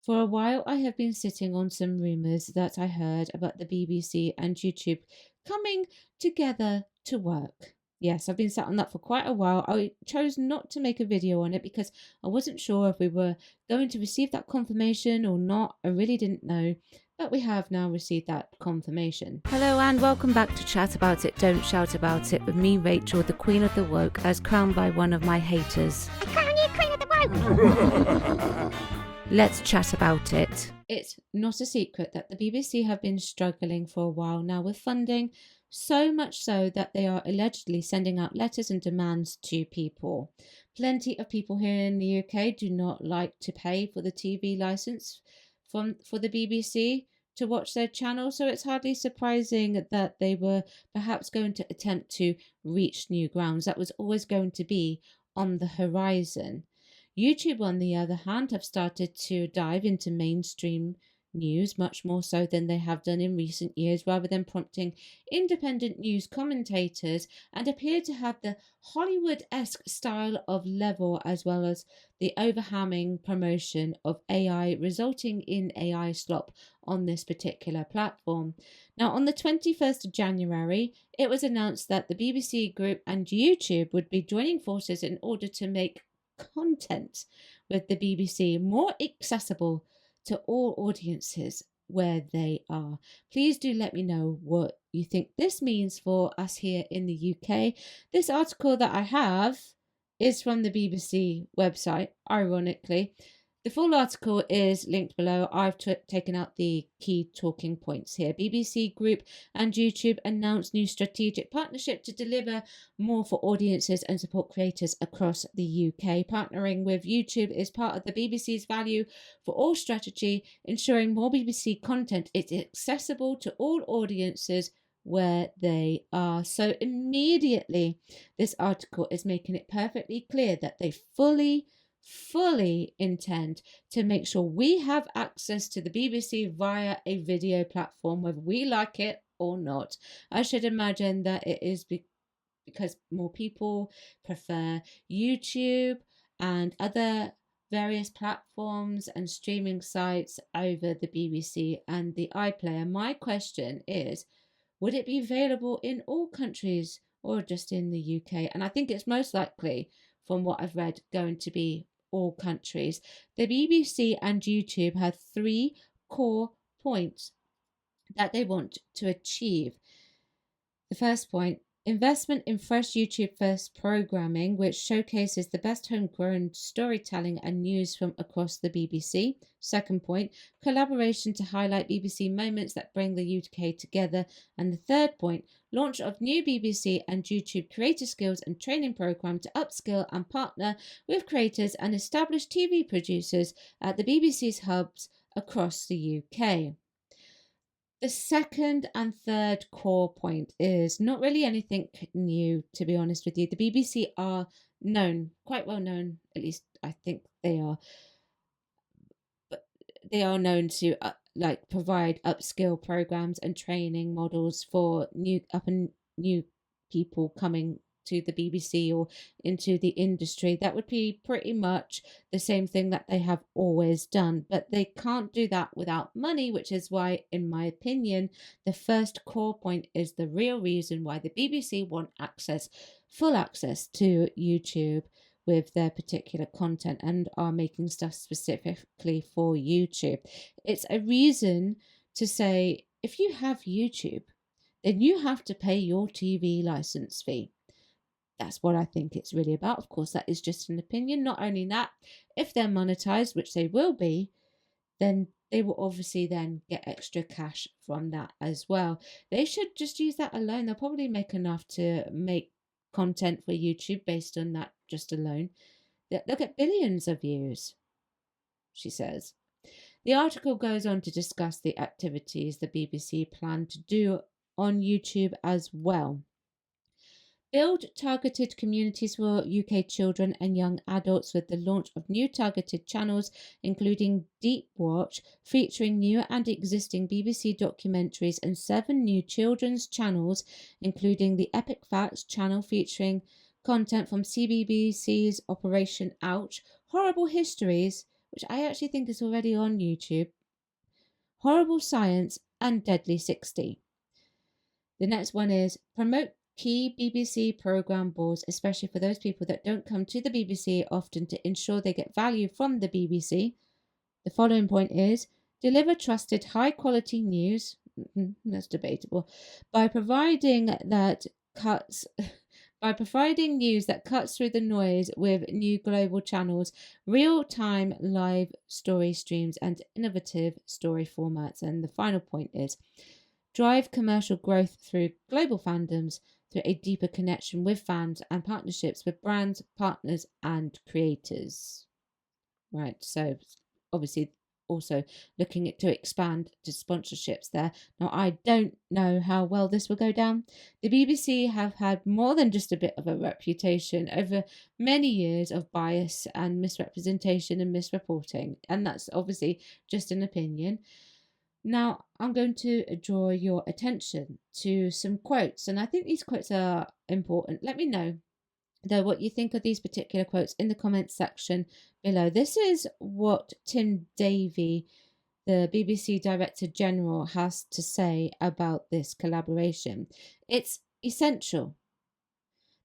For a while, I have been sitting on some rumours that I heard about the BBC and YouTube coming together to work. Yes, I've been sat on that for quite a while. I chose not to make a video on it because I wasn't sure if we were going to receive that confirmation or not. I really didn't know, but we have now received that confirmation. Hello and welcome back to Chat About It, Don't Shout About It with me, Rachel, the Queen of the Woke, as crowned by one of my haters. I crown you Queen of the Woke! Let's chat about it. It's not a secret that the BBC have been struggling for a while now with funding, so much so that they are allegedly sending out letters and demands to people. Plenty of people here in the UK do not like to pay for the TV license for the BBC to watch their channel, so it's hardly surprising that they were perhaps going to attempt to reach new grounds. That was always going to be on the horizon. YouTube, on the other hand, have started to dive into mainstream news much more so than they have done in recent years, rather than prompting independent news commentators, and appear to have the Hollywood-esque style of level as well as the overwhelming promotion of AI, resulting in AI slop on this particular platform. Now, on the 21st of January, it was announced that the BBC Group and YouTube would be joining forces in order to make content with the BBC more accessible to all audiences where they are. Please do let me know what you think this means for us here in the UK. This article that I have is from the BBC website, ironically. The full article is linked below. I've taken out the key talking points here. BBC Group and YouTube announced new strategic partnership to deliver more for audiences and support creators across the UK. Partnering with YouTube is part of the BBC's value for all strategy, ensuring more BBC content is accessible to all audiences where they are. So immediately, this article is making it perfectly clear that they fully intend to make sure we have access to the BBC via a video platform, whether we like it or not. I should imagine that it is because more people prefer YouTube and other various platforms and streaming sites over the BBC and the iPlayer. My question is, would it be available in all countries or just in the UK? And I think it's most likely, from what I've read, going to be all countries. The BBC and YouTube have 3 core points that they want to achieve. The first point: investment in fresh YouTube first programming, which showcases the best homegrown storytelling and news from across the BBC. Second point: collaboration to highlight BBC moments that bring the UK together. And the third point: launch of new BBC and YouTube creator skills and training program to upskill and partner with creators and established TV producers at the BBC's hubs across the UK. The second and third core point is not really anything new, to be honest with you. The BBC are known, quite well known, at least I think they are, but they are known to provide upskill programs and training models for new people coming to the BBC or into the industry. That would be pretty much the same thing that they have always done, but they can't do that without money, which is why, in my opinion, the first core point is the real reason why the BBC want full access to YouTube with their particular content and are making stuff specifically for YouTube. It's a reason to say, if you have YouTube, then you have to pay your TV license fee. That's what I think it's really about. Of course, that is just an opinion. Not only that, if they're monetized, which they will be, then they will obviously then get extra cash from that as well. They should just use that alone. They'll probably make enough to make content for YouTube based on that just alone. They'll get billions of views, she says. The article goes on to discuss the activities the BBC plan to do on YouTube as well. Build targeted communities for UK children and young adults with the launch of new targeted channels, including Deep Watch, featuring new and existing BBC documentaries, and 7 new children's channels, including the Epic Facts channel featuring content from CBBC's Operation Ouch, Horrible Histories, which I actually think is already on YouTube, Horrible Science, and Deadly 60. The next one is promote key BBC programme boards, especially for those people that don't come to the BBC often, to ensure they get value from the BBC. The following point is deliver trusted, high-quality news. That's debatable. By providing news that cuts through the noise with new global channels, real-time live story streams, and innovative story formats. And the final point is drive commercial growth through global fandoms, through a deeper connection with fans and partnerships with brands, partners, and creators. Right, so obviously also looking to expand to sponsorships there. Now, I don't know how well this will go down. The BBC have had more than just a bit of a reputation over many years of bias and misrepresentation and misreporting, and that's obviously just an opinion. Now, I'm going to draw your attention to some quotes, and I think these quotes are important. Let me know, though, what you think of these particular quotes in the comments section below. This is what Tim Davie, the BBC Director General, has to say about this collaboration. It's essential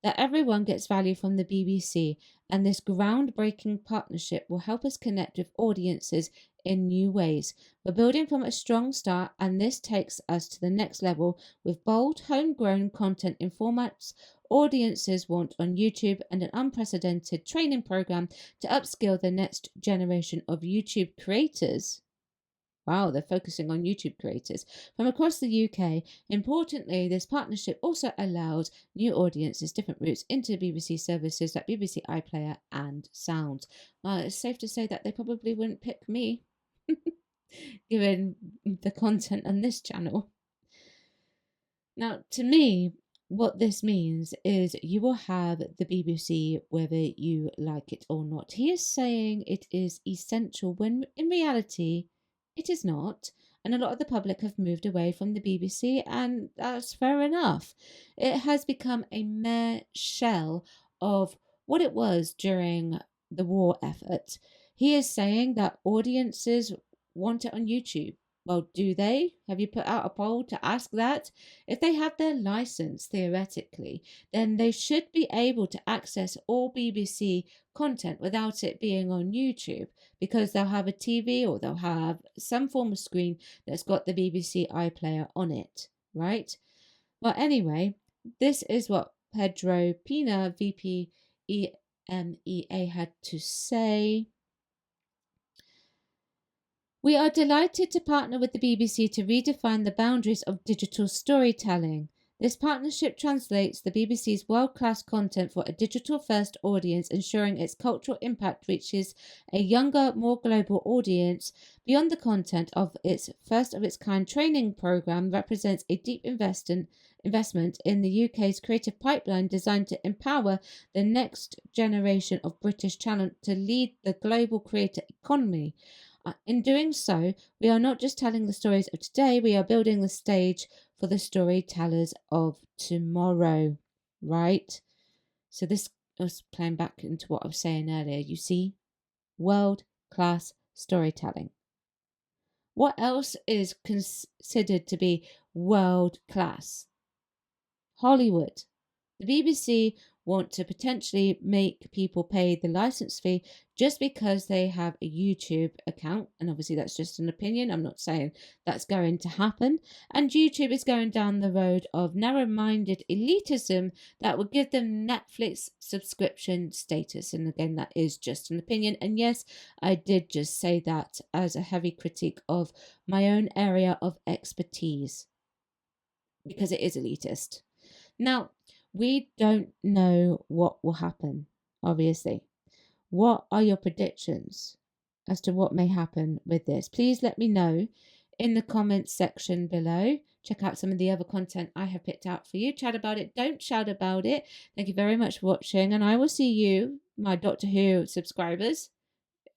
that everyone gets value from the BBC, and this groundbreaking partnership will help us connect with audiences in new ways. We're building from a strong start, and this takes us to the next level with bold, homegrown content in formats audiences want on YouTube, and an unprecedented training program to upskill the next generation of YouTube creators. Wow, they're focusing on YouTube creators from across the UK. Importantly, this partnership also allows new audiences different routes into BBC services like BBC iPlayer and Sounds. Well, it's safe to say that they probably wouldn't pick me, given the content on this channel. Now, to me, what this means is you will have the BBC whether you like it or not. He is saying it is essential when in reality it is not, and a lot of the public have moved away from the BBC, and that's fair enough. It has become a mere shell of what it was during the war effort. He is saying that audiences want it on YouTube. Well, do they? Have you put out a poll to ask that? If they have their license, theoretically, then they should be able to access all BBC content without it being on YouTube, because they'll have a TV or they'll have some form of screen that's got the BBC iPlayer on it, right? Well, anyway, this is what Pedro Pina, VP EMEA, had to say. We are delighted to partner with the BBC to redefine the boundaries of digital storytelling. This partnership translates the BBC's world-class content for a digital-first audience, ensuring its cultural impact reaches a younger, more global audience. Beyond the content of its first-of-its-kind training programme represents a deep investment in the UK's creative pipeline designed to empower the next generation of British talent to lead the global creator economy. In doing so, we are not just telling the stories of today, we are building the stage for the storytellers of tomorrow, right? So this was playing back into what I was saying earlier. You see, world-class storytelling. What else is considered to be world-class? Hollywood. The BBC want to potentially make people pay the license fee just because they have a YouTube account. And obviously that's just an opinion. I'm not saying that's going to happen. And YouTube is going down the road of narrow-minded elitism that will give them Netflix subscription status. And again, that is just an opinion. And yes, I did just say that as a heavy critique of my own area of expertise, because it is elitist. Now, we don't know what will happen, obviously. What are your predictions as to what may happen with this? Please let me know in the comments section below. Check out some of the other content I have picked out for you. Chat about it. Don't shout about it. Thank you very much for watching. And I will see you, my Doctor Who subscribers,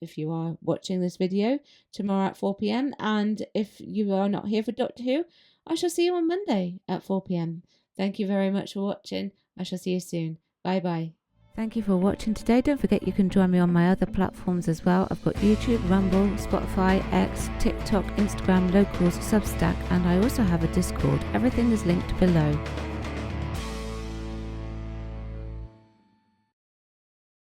if you are watching this video, tomorrow at 4 p.m. And if you are not here for Doctor Who, I shall see you on Monday at 4 p.m. Thank you very much for watching. I shall see you soon. Bye bye. Thank you for watching today. Don't forget you can join me on my other platforms as well. I've got YouTube, Rumble, Spotify, X, TikTok, Instagram, Locals, Substack, and I also have a Discord. Everything is linked below.